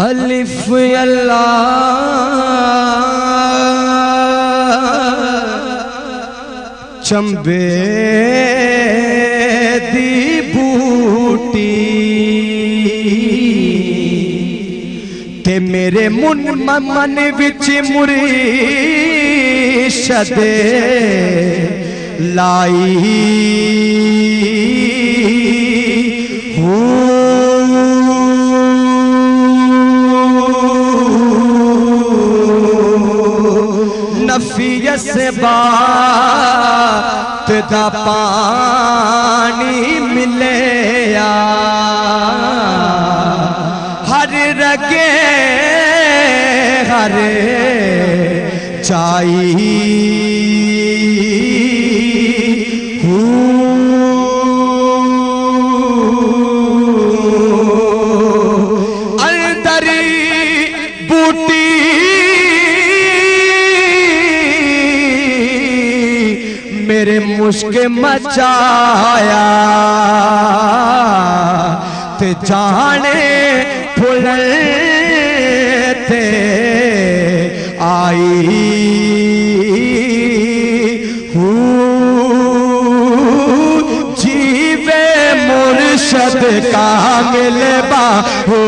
अलिफ अल्लाह चंबे दी बूटी ते मेरे मन विच मुरीशद लाई नफियस बात दा पानी मिले हर रगे हर चाई अंदरी बूटी मेरे मुश्क मचाया ते जाने फुल ते आई जीवे मुर्शद का मिले बाहू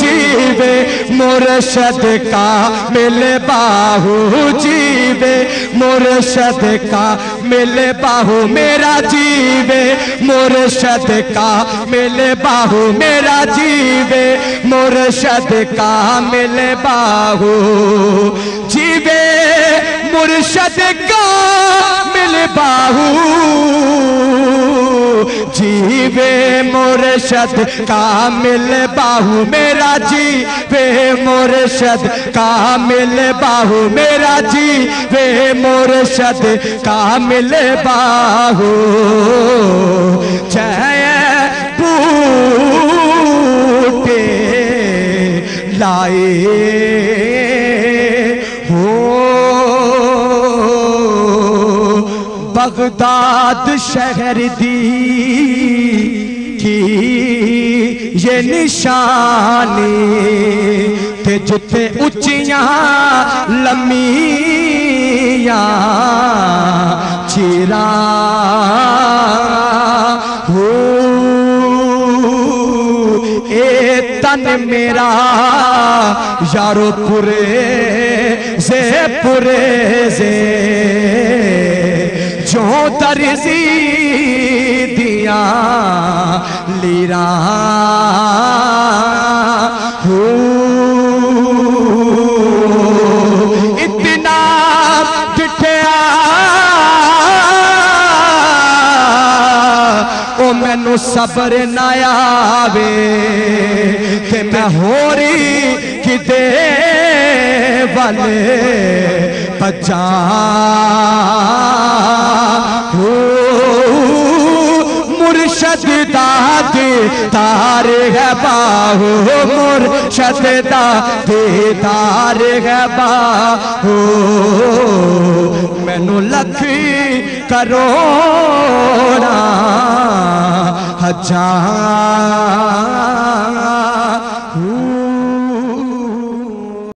जीवे मुर्शद का मिले बाहू जीवे मुर्शद का मिले बाहू मेरा जीवे मुर्शद का मिले बाहू मेरा जीवे मुर्शद का मिले बाहू जीवे मुर्शद का मिले बाहू जीवे मुर्शद का मिले बाहू मेरा जीवे मुर्शद का मिले बाहू मेरा जीवे मुर्शद का मिले बाहू जय बूटे लाए हो बगदाद शहर दी की ये निशानी ते जिथे उच्चियां लम्मियां चीरा हो ए तन मेरा यारो पुरे से जो दर्जी दिया लीरा हो इतना डिठया ओ मैनू सबर न आवे कि मैं होरी किते वाले बचा हो मुर्शद दादे तार है बाहू मुर्शद दादे तार है बाहू मैनू लख करोड़ा हजार